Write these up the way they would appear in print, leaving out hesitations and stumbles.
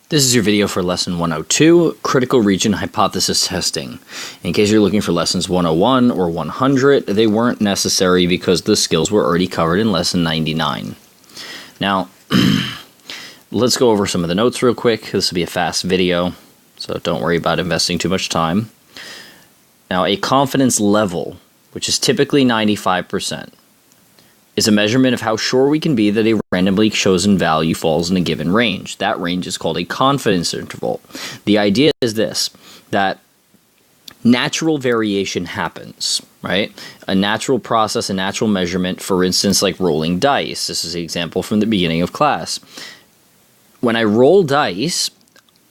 This is your video for Lesson 102, Critical Region Hypothesis Testing. In case you're looking for Lessons 101 or 100, they weren't necessary because the skills were already covered in Lesson 99. Now, let's go over some of the notes real quick. This will be a fast video, so don't worry about investing too much time. Now, a confidence level, which is typically 95%, is a measurement of how sure we can be that a randomly chosen value falls in a given range. That range is called a confidence interval. The idea is this, that natural variation happens, right? A natural process, a natural measurement, for instance, like rolling dice. This is an example from the beginning of class. When I roll dice,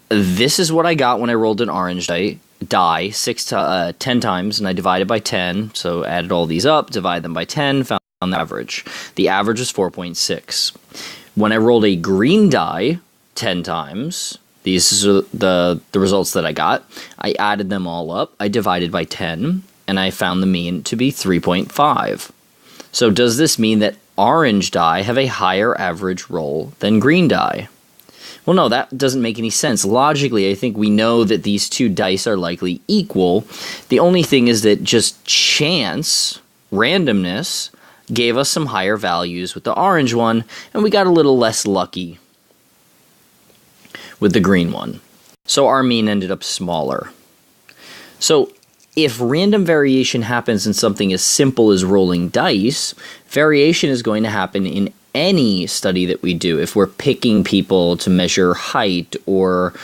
this is what I got when I rolled an orange die 10 times, and I divided by 10, so added all these up, divide them by 10, found the average. The average is 4.6. When I rolled a green die 10 times, these are the results that I got. I added them all up, I divided by 10, and I found the mean to be 3.5. So does this mean that orange die have a higher average roll than green die? Well, no, that doesn't make any sense. Logically, I think we know that these two dice are likely equal. The only thing is that just chance, randomness, gave us some higher values with the orange one, and we got a little less lucky with the green one. So our mean ended up smaller. So if random variation happens in something as simple as rolling dice, variation is going to happen in any study that we do. If we're picking people to measure height, or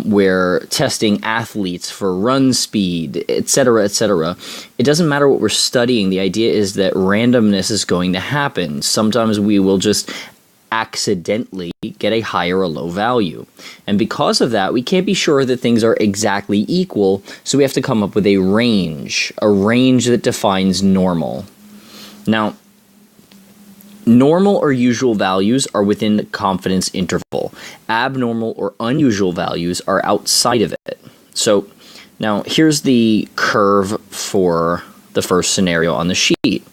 we're testing athletes for run speed, etc., etc. It doesn't matter what we're studying. The idea is that randomness is going to happen. Sometimes we will just accidentally get a high or a low value. And because of that, we can't be sure that things are exactly equal, so we have to come up with a range that defines normal. Now, normal or usual values are within the confidence interval. Abnormal or unusual values are outside of it. So now here's the curve for the first scenario on the sheet.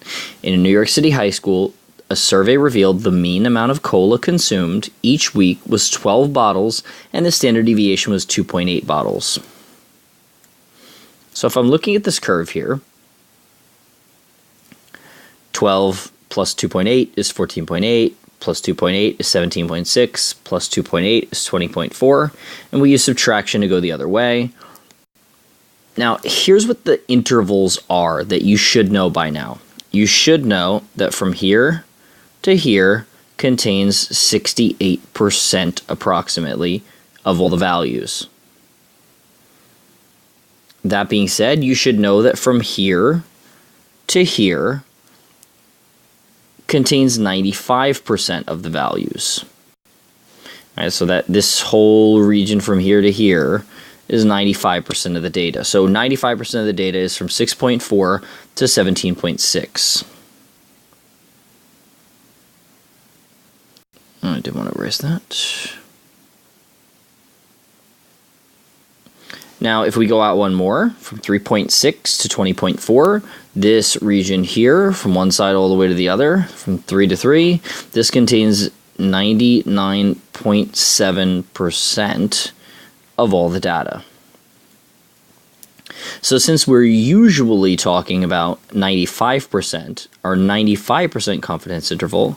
In a New York City high school, a survey revealed the mean amount of cola consumed each week was 12 bottles, and the standard deviation was 2.8 bottles. So if I'm looking at this curve here, 12 plus 2.8 is 14.8, plus 2.8 is 17.6, plus 2.8 is 20.4, and we use subtraction to go the other way. Now, here's what the intervals are that you should know by now. You should know that from here to here contains 68% approximately of all the values. That being said, you should know that from here to here contains 95% of the values. All right, so that this whole region from here to here is 95% of the data. So 95% of the data is from 6.4 to 17.6. I didn't want to erase that. Now, if we go out one more, from 3.6 to 20.4, this region here, from one side all the way to the other, from 3 to 3, this contains 99.7% of all the data. So since we're usually talking about 95%, our 95% confidence interval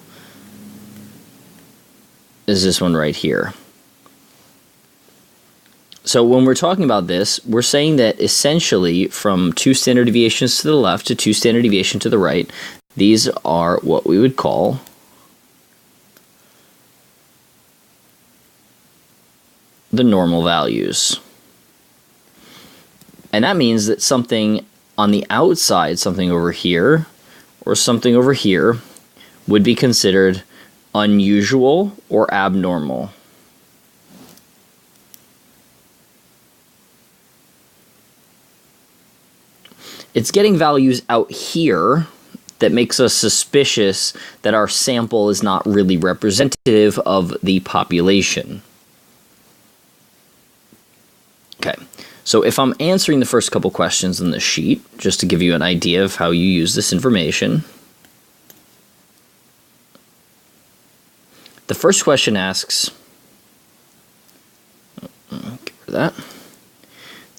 is this one right here. So when we're talking about this, we're saying that essentially from 2 standard deviations to the left to 2 standard deviations to the right, these are what we would call the normal values. And that means that something on the outside, something over here, or something over here, would be considered unusual or abnormal. It's getting values out here that makes us suspicious that our sample is not really representative of the population. Okay, so if I'm answering the first couple questions in the sheet, just to give you an idea of how you use this information, the first question asks,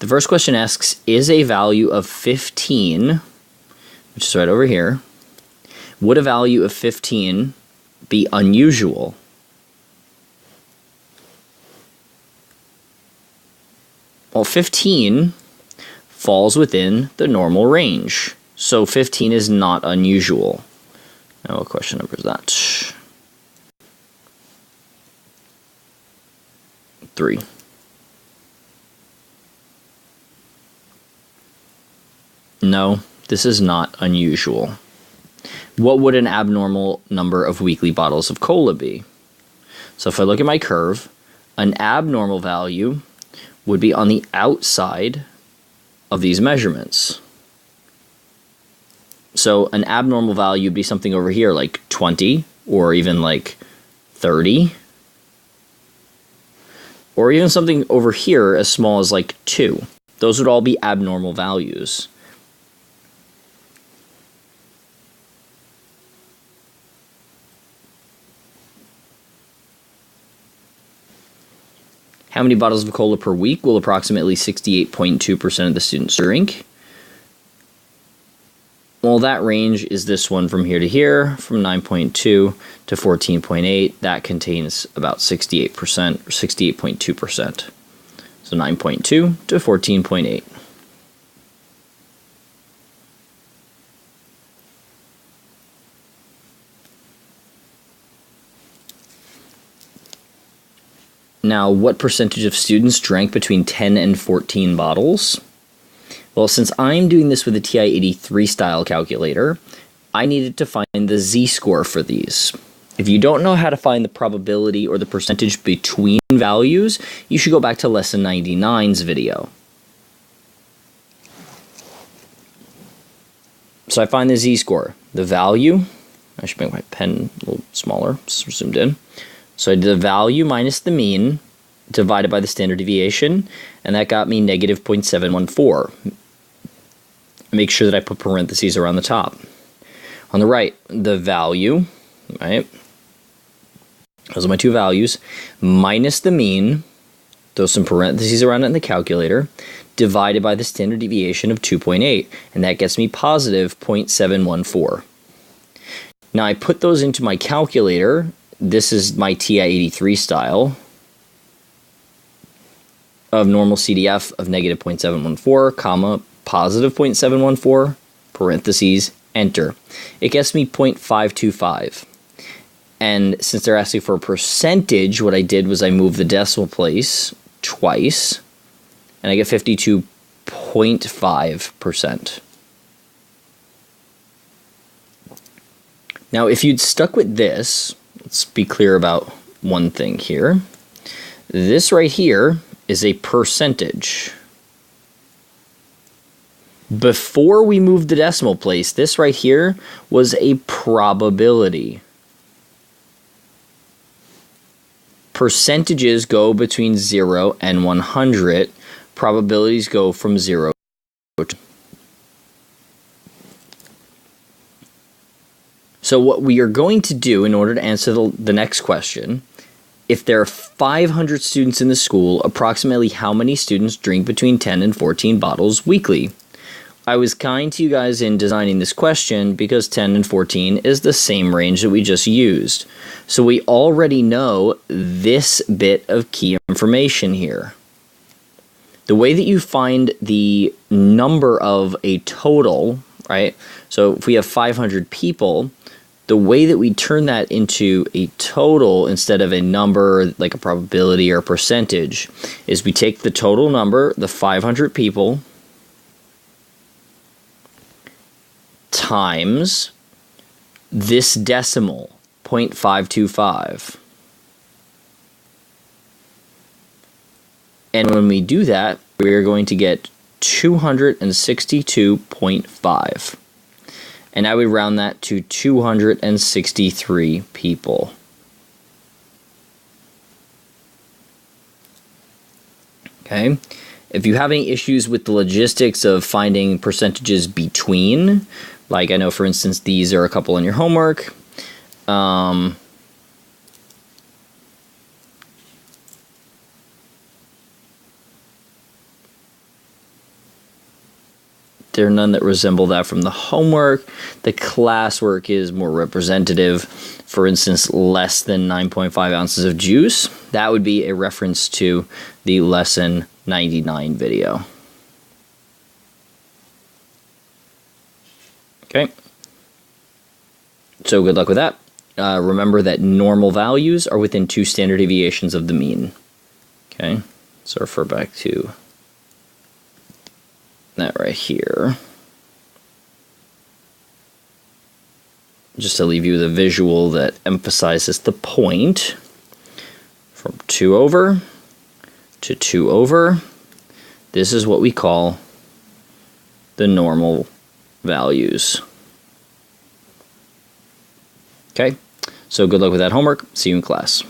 The first question asks, is a value of 15, which is right over here, would a value of 15 be unusual? Well, 15 falls within the normal range, so 15 is not unusual. Now, what question number is that? 3. No, this is not unusual. What would an abnormal number of weekly bottles of cola be? So if I look at my curve, an abnormal value would be on the outside of these measurements. So an abnormal value would be something over here like 20 or even like 30. Or even something over here as small as like 2. Those would all be abnormal values. How many bottles of cola per week will approximately 68.2% of the students drink? Well, that range is this one from here to here, from 9.2 to 14.8. That contains about 68%, or 68.2%. So 9.2 to 14.8. Now, what percentage of students drank between 10 and 14 bottles? Well, since I'm doing this with a TI-83 style calculator, I needed to find the z-score for these. If you don't know how to find the probability or the percentage between values, you should go back to Lesson 99's video. So I find the z-score. The value, I should make my pen a little smaller, zoomed in. So I did the value minus the mean divided by the standard deviation, and that got me negative 0.714. Make sure that I put parentheses around the top. On the right, the value, right? Those are my two values, minus the mean, throw some parentheses around it in the calculator, divided by the standard deviation of 2.8, and that gets me positive 0.714. Now I put those into my calculator. This is my TI-83 style of normal CDF of negative 0.714, comma, positive 0.714, parentheses, enter. It gets me 0.525. And since they're asking for a percentage, what I did was I moved the decimal place twice, and I get 52.5%. Now, if you'd stuck with this, let's be clear about one thing here. This right here is a percentage. Before we moved the decimal place, this right here was a probability. Percentages go between 0 and 100. Probabilities go from 0 to... So what we are going to do in order to answer the next question, if there are 500 students in the school, approximately how many students drink between 10 and 14 bottles weekly? I was kind to you guys in designing this question because 10 and 14 is the same range that we just used. So we already know this bit of key information here. The way that you find the number of a total, right? So if we have 500 people, the way that we turn that into a total instead of a number like a probability or a percentage is we take the total number, the 500 people, times this decimal, 0.525. And when we do that, we're going to get 262.5. And I would round that to 263 people. Okay? If you have any issues with the logistics of finding percentages between, like I know for instance these are a couple in your homework, There are none that resemble that from the homework. The classwork is more representative. For instance, less than 9.5 ounces of juice. That would be a reference to the lesson 99 video. Okay. So good luck with that. Remember that normal values are within 2 standard deviations of the mean. Okay. So refer back to that right here. Just to leave you with a visual that emphasizes the point. From 2 over to 2 over, this is what we call the normal values. Okay, so good luck with that homework. See you in class.